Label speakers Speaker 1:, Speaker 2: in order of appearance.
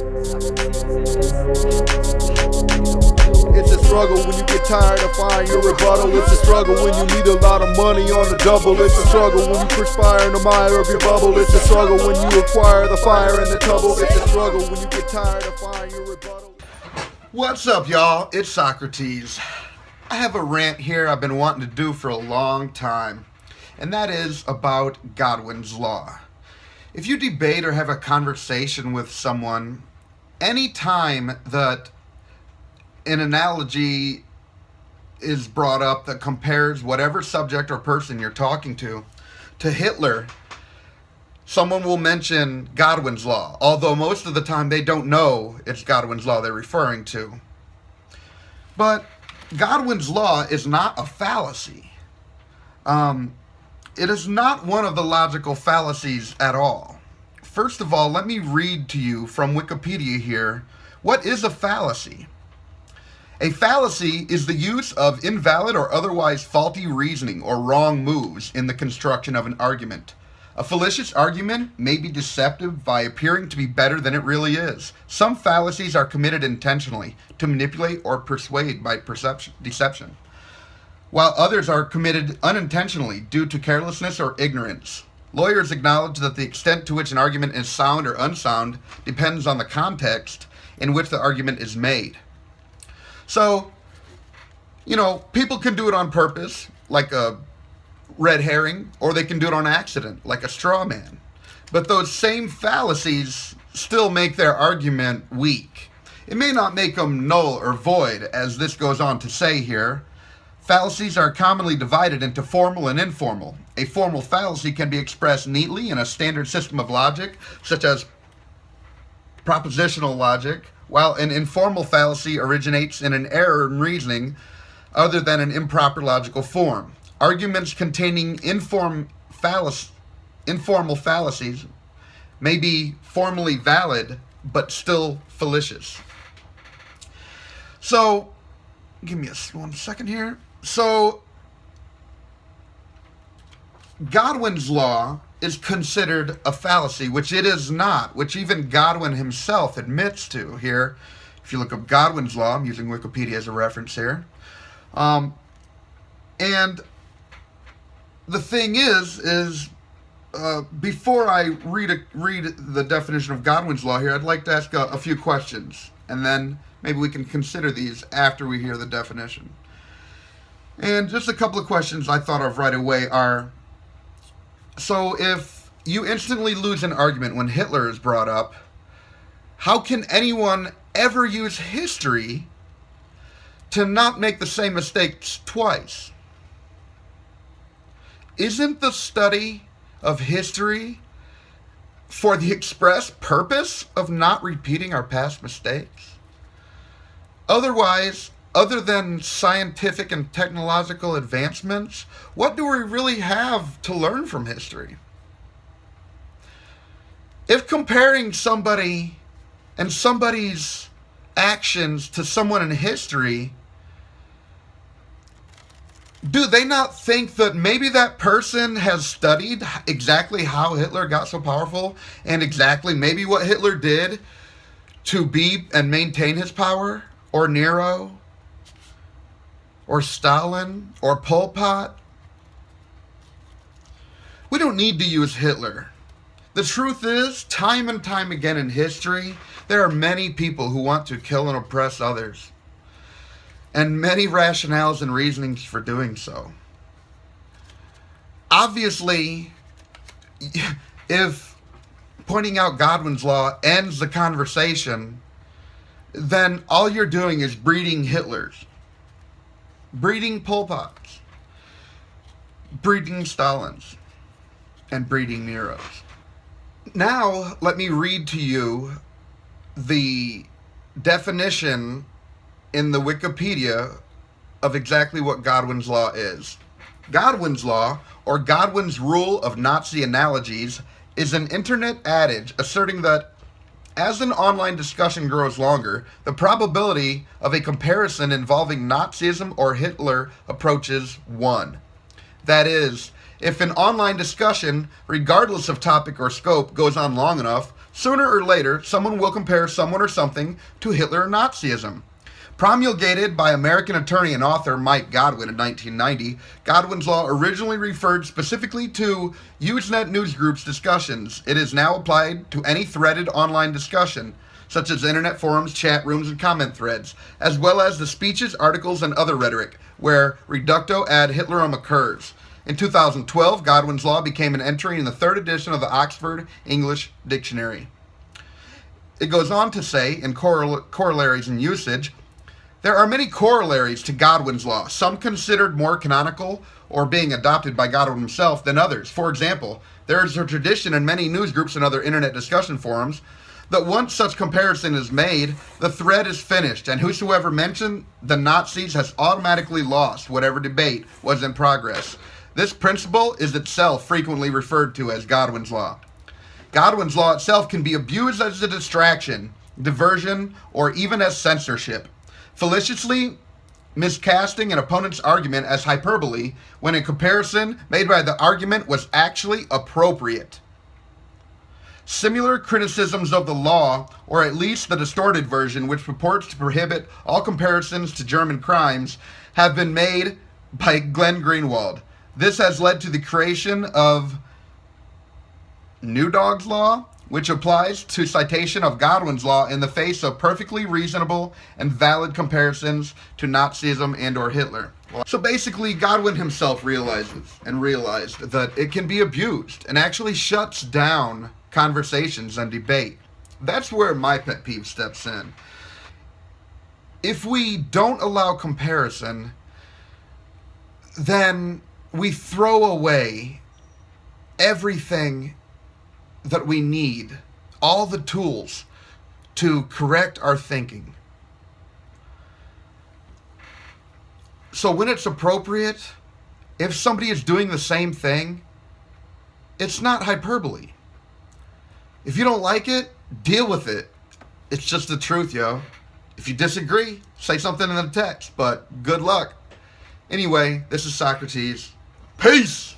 Speaker 1: It's a struggle when you get tired of firing your rebuttal. It's a struggle when you need a lot of money on the double. It's a struggle when you perspire in the mire of your bubble. It's a struggle when you acquire the fire and the trouble. It's a struggle when you get tired of firing your rebuttal.
Speaker 2: What's up, y'all? It's Socrates. I have a rant here I've been wanting to do for a long time, and that is about Godwin's law. If you debate or have a conversation with someone, any time that an analogy is brought up that compares whatever subject or person you're talking to Hitler, someone will mention Godwin's law, although most of the time they don't know it's Godwin's law they're referring to. But Godwin's law is not a fallacy. It is not one of the logical fallacies at all. First of all, let me read to you from Wikipedia here. What is a fallacy? A fallacy is the use of invalid or otherwise faulty reasoning or wrong moves in the construction of an argument. A fallacious argument may be deceptive by appearing to be better than it really is. Some fallacies are committed intentionally to manipulate or persuade by deception, while others are committed unintentionally due to carelessness or ignorance. Lawyers acknowledge that the extent to which an argument is sound or unsound depends on the context in which the argument is made. So, people can do it on purpose, like a red herring, or they can do it on accident, like a straw man. But those same fallacies still make their argument weak. It may not make them null or void, as this goes on to say here. Fallacies are commonly divided into formal and informal. A formal fallacy can be expressed neatly in a standard system of logic, such as propositional logic, while an informal fallacy originates in an error in reasoning other than an improper logical form. Arguments containing informal fallacies may be formally valid, but still fallacious. So, give me 1 second here. So, Godwin's law is considered a fallacy, which it is not, which even Godwin himself admits to here. If you look up Godwin's law, I'm using Wikipedia as a reference here. And the thing is before I read the definition of Godwin's law here, I'd like to ask a few questions, and then maybe we can consider these after we hear the definition. And just a couple of questions I thought of right away are, so if you instantly lose an argument when Hitler is brought up, how can anyone ever use history to not make the same mistakes twice? Isn't the study of history for the express purpose of not repeating our past mistakes? Otherwise, other than scientific and technological advancements, what do we really have to learn from history? If comparing somebody and somebody's actions to someone in history, do they not think that maybe that person has studied exactly how Hitler got so powerful and exactly maybe what Hitler did to be and maintain his power, or Nero, or Stalin, or Pol Pot? We don't need to use Hitler. The truth is, time and time again in history, there are many people who want to kill and oppress others, and many rationales and reasonings for doing so. Obviously, if pointing out Godwin's law ends the conversation, then all you're doing is breeding Hitlers, breeding Pol Pots, breeding Stalins, and breeding Neros. Now, let me read to you the definition in the Wikipedia of exactly what Godwin's law is. Godwin's law, or Godwin's rule of Nazi analogies, is an internet adage asserting that as an online discussion grows longer, the probability of a comparison involving Nazism or Hitler approaches 1. That is, if an online discussion, regardless of topic or scope, goes on long enough, Sooner or later, someone will compare someone or something to Hitler or Nazism. Promulgated by American attorney and author Mike Godwin in 1990, Godwin's law originally referred specifically to Usenet newsgroups discussions. It is now applied to any threaded online discussion, such as internet forums, chat rooms, and comment threads, as well as the speeches, articles, and other rhetoric, where reductio ad Hitlerum occurs. In 2012, Godwin's law became an entry in the 3rd edition of the Oxford English Dictionary. It goes on to say, in corollaries and usage, there are many corollaries to Godwin's law, some considered more canonical or being adopted by Godwin himself than others. For example, there is a tradition in many news groups and other internet discussion forums that once such comparison is made, the thread is finished, and whosoever mentioned the Nazis has automatically lost whatever debate was in progress. This principle is itself frequently referred to as Godwin's law. Godwin's law itself can be abused as a distraction, diversion, or even as censorship, felicitously miscasting an opponent's argument as hyperbole when a comparison made by the argument was actually appropriate. Similar criticisms of the law, or at least the distorted version which purports to prohibit all comparisons to German crimes, have been made by Glenn Greenwald. This has led to the creation of New Dog's Law, which applies to citation of Godwin's law in the face of perfectly reasonable and valid comparisons to Nazism and or Hitler. So basically, Godwin himself realized that it can be abused and actually shuts down conversations and debate. That's where my pet peeve steps in. If we don't allow comparison, then we throw away everything that we need, all the tools to correct our thinking. So when it's appropriate, if somebody is doing the same thing, it's not hyperbole. If you don't like it, deal with it. It's just the truth, yo. If you disagree, say something in the text, but good luck. Anyway, this is Socrates. Peace!